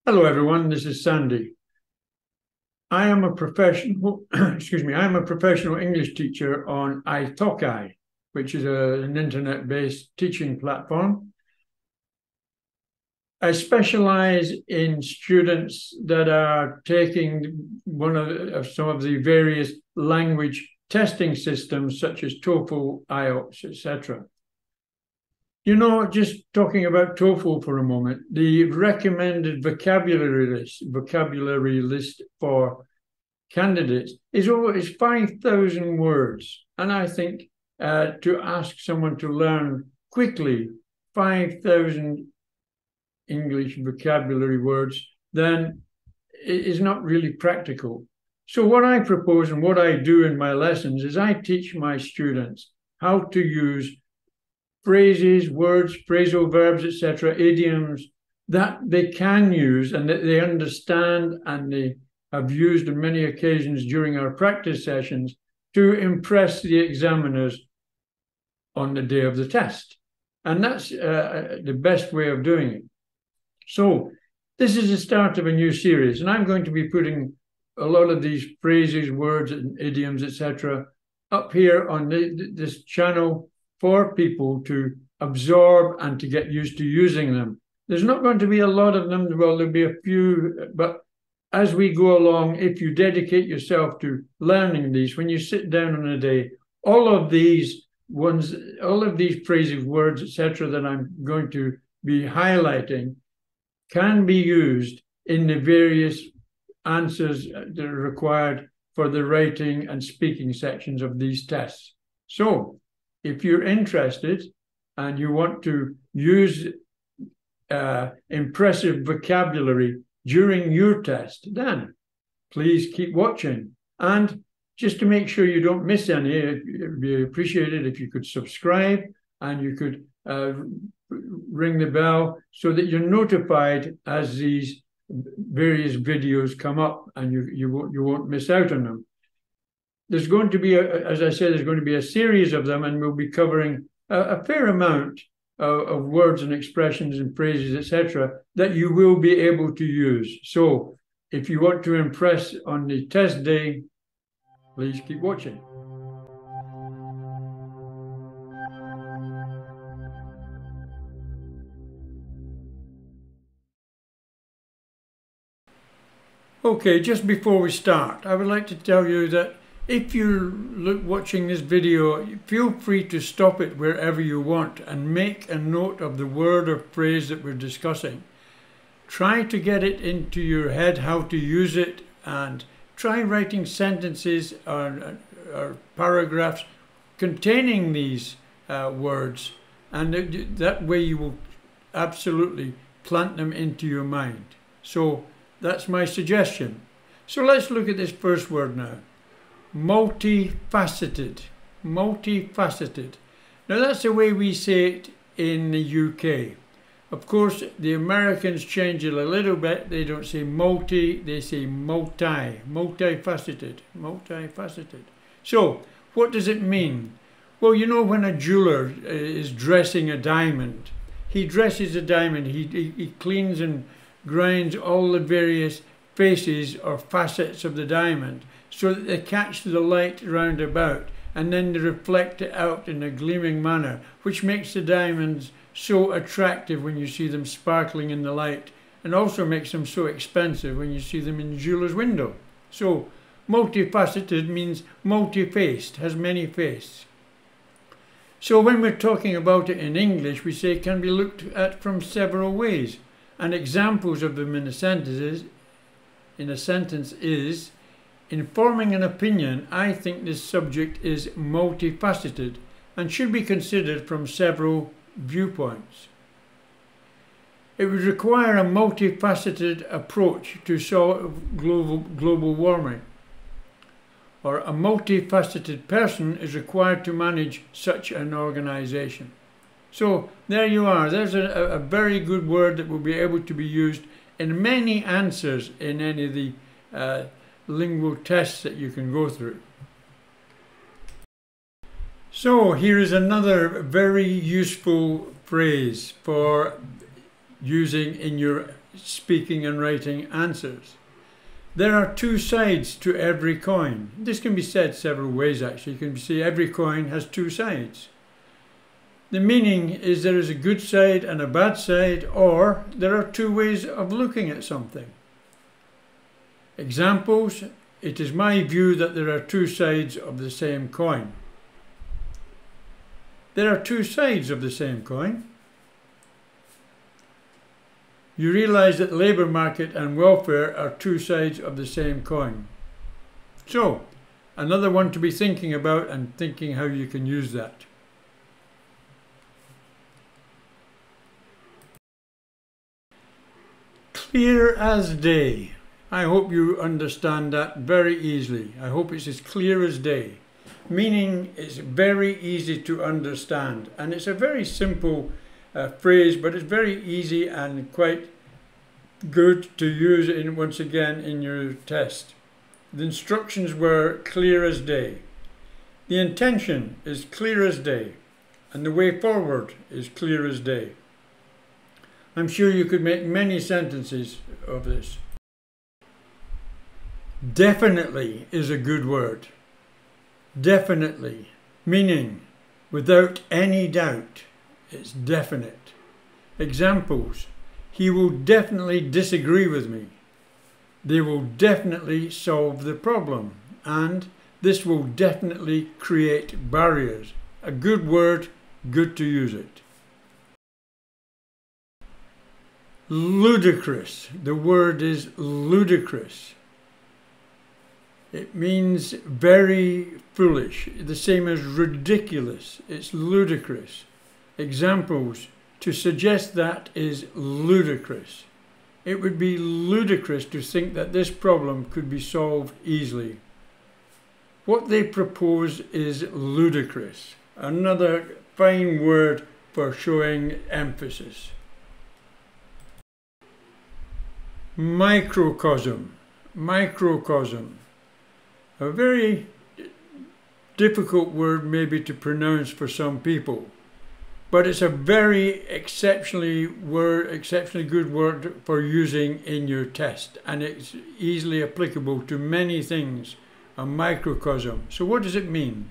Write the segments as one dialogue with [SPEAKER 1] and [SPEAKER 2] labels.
[SPEAKER 1] Hello everyone, this is Sandy. I am a professional, I am a professional English teacher on italki, which is an internet-based teaching platform. I specialize in students that are taking some of the various language testing systems such as TOEFL, IELTS, etc. You know, just talking about TOEFL for a moment, the recommended vocabulary list for candidates is 5,000 words. And I think to ask someone to learn quickly 5,000 English vocabulary words, then it is not really practical. So what I propose and what I do in my lessons is I teach my students how to use phrases, words, phrasal verbs, etc., idioms that they can use and that they understand and they have used on many occasions during our practice sessions to impress the examiners on the day of the test. And that's the best way of doing it. So this is the start of a new series, and I'm going to be putting a lot of these phrases, words, and idioms, etc., up here on this channel for people to absorb and to get used to using them. There's not going to be a lot of them. Well, there'll be a few, but as we go along, if you dedicate yourself to learning these, when you sit down on a day, all of these phrases, words, etc., that I'm going to be highlighting can be used in the various answers that are required for the writing and speaking sections of these tests. So if you're interested and you want to use impressive vocabulary during your test, then please keep watching. And just to make sure you don't miss any, it would be appreciated if you could subscribe and you could ring the bell so that you're notified as these various videos come up and you won't miss out on them. There's going to be, as I said, there's going to be a series of them, and we'll be covering a fair amount of words and expressions and phrases, etc., that you will be able to use. So if you want to impress on the test day, please keep watching. Okay, just before we start, I would like to tell you that if you're watching this video, feel free to stop it wherever you want and make a note of the word or phrase that we're discussing. Try to get it into your head how to use it, and try writing sentences or paragraphs containing these words, and that way you will absolutely plant them into your mind. So that's my suggestion. So let's look at this first word now. Multifaceted. Multifaceted. Now that's the way we say it in the UK. Of course, the Americans change it a little bit. They don't say multi, they say multi. Multifaceted. Multifaceted. So, what does it mean? Well, you know, when a jeweler is dressing a diamond, he dresses a diamond, he cleans and grinds all the various faces or facets of the diamond so that they catch the light round about, and then they reflect it out in a gleaming manner, which makes the diamonds so attractive when you see them sparkling in the light, and also makes them so expensive when you see them in the jeweler's window. So multifaceted means multi-faced, has many faces. So when we're talking about it in English, we say it can be looked at from several ways. And examples of them in a sentence is, in forming an opinion, I think this subject is multifaceted and should be considered from several viewpoints. It would require a multifaceted approach to solve global warming. Or a multifaceted person is required to manage such an organization. So there you are. There's a very good word that will be able to be used in many answers in any of the lingual tests that you can go through. So here is another very useful phrase for using in your speaking and writing answers. There are two sides to every coin. This can be said several ways actually. You can say every coin has two sides. The meaning is there is a good side and a bad side, or there are two ways of looking at something. Examples: it is my view that there are two sides of the same coin. There are two sides of the same coin. You realize that the labour market and welfare are two sides of the same coin. So, another one to be thinking about and thinking how you can use that. Clear as day. I hope you understand that very easily. I hope it's as clear as day. Meaning it's very easy to understand. And it's a very simple phrase, but it's very easy and quite good to use it once again in your test. The instructions were clear as day. The intention is clear as day. And the way forward is clear as day. I'm sure you could make many sentences of this. Definitely is a good word. Definitely, meaning without any doubt. It's definite. Examples: he will definitely disagree with me. They will definitely solve the problem. And this will definitely create barriers. A good word, good to use it. Ludicrous. The word is ludicrous. It means very foolish, the same as ridiculous. It's ludicrous. Examples: to suggest that is ludicrous. It would be ludicrous to think that this problem could be solved easily. What they propose is ludicrous. Another fine word for showing emphasis. Microcosm. Microcosm. A very difficult word maybe to pronounce for some people, but it's a very exceptionally good word for using in your test, and it's easily applicable to many things. A microcosm. So what does it mean?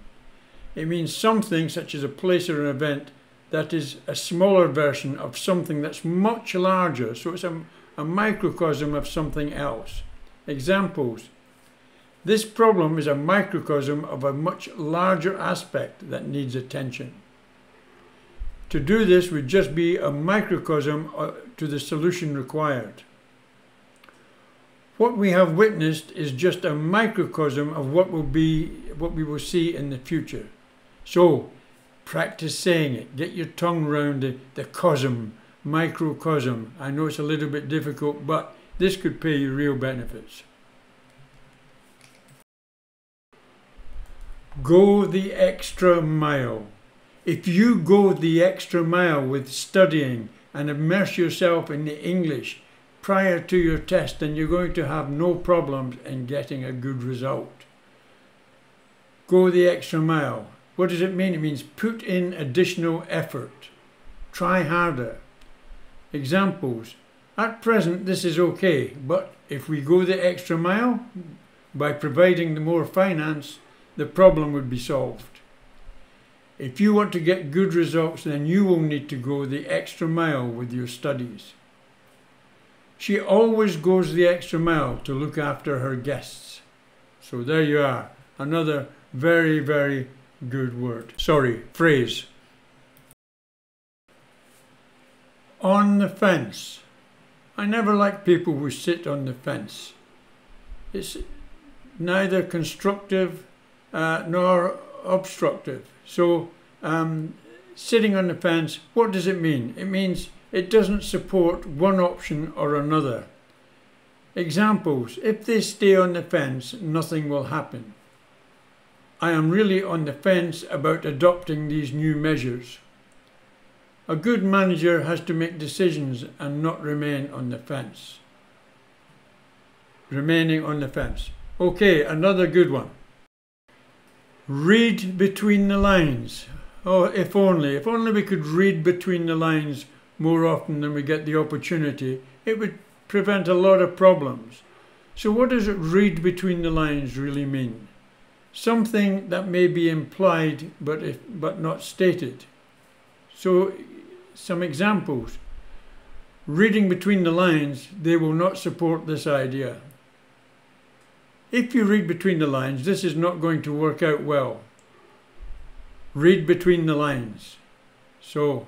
[SPEAKER 1] It means something such as a place or an event that is a smaller version of something that's much larger. So it's a microcosm of something else. Examples: this problem is a microcosm of a much larger aspect that needs attention. To do this would just be a microcosm to the solution required. What we have witnessed is just a microcosm of what we will see in the future. So, practice saying it. Get your tongue round the cosm, microcosm. I know it's a little bit difficult, but this could pay you real benefits. Go the extra mile. If you go the extra mile with studying and immerse yourself in the English prior to your test, then you're going to have no problems in getting a good result. Go the extra mile. What does it mean? It means put in additional effort. Try harder. Examples: at present this is okay, but if we go the extra mile by providing the more finance, the problem would be solved. If you want to get good results, then you will need to go the extra mile with your studies. She always goes the extra mile to look after her guests. So there you are. Another very, very good word. Sorry, phrase. On the fence. I never like people who sit on the fence. It's neither constructive nor obstructive. So sitting on the fence, what does it mean? It means it doesn't support one option or another. Examples: if they stay on the fence, nothing will happen. I am really on the fence about adopting these new measures. A good manager has to make decisions and not remain on the fence. Remaining on the fence. Okay, another good one. Read between the lines. Oh, if only we could read between the lines more often than we get the opportunity, it would prevent a lot of problems. So what does read between the lines really mean? Something that may be implied but not stated. So some examples. Reading between the lines, they will not support this idea. If you read between the lines, this is not going to work out well. Read between the lines. So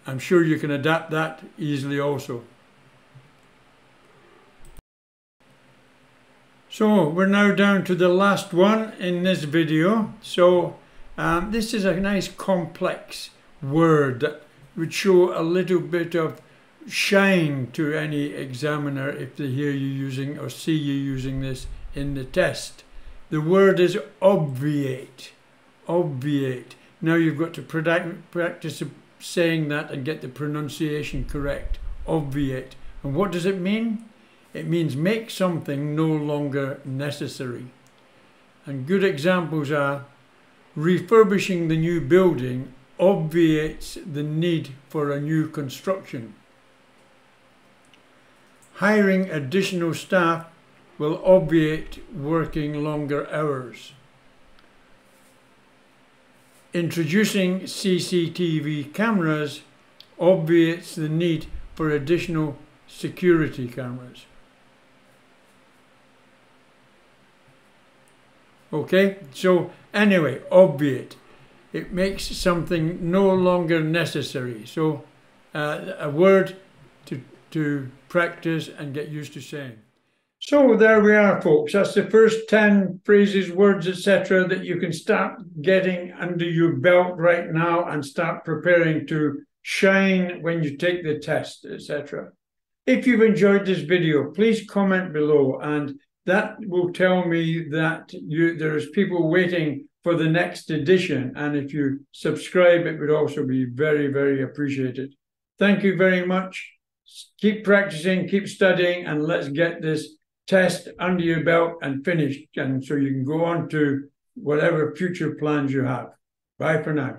[SPEAKER 1] I'm sure you can adapt that easily also. So we're now down to the last one in this video. So this is a nice complex word that would show a little bit of shine to any examiner if they hear you using or see you using this in the test. The word is obviate. Obviate. Now you've got to practice saying that and get the pronunciation correct. Obviate. And what does it mean? It means make something no longer necessary. And good examples are refurbishing the new building obviates the need for a new construction. Hiring additional staff will obviate working longer hours. Introducing CCTV cameras obviates the need for additional security cameras. Okay, so anyway, obviate. It makes something no longer necessary. So a word to practice and get used to saying. So there we are, folks. That's the first 10 phrases, words, etc. that you can start getting under your belt right now and start preparing to shine when you take the test, etc. If you've enjoyed this video, please comment below, and that will tell me that there's people waiting for the next edition. And if you subscribe, it would also be very, very appreciated. Thank you very much. Keep practicing, keep studying, and let's get this test under your belt and finished. And so you can go on to whatever future plans you have. Bye for now.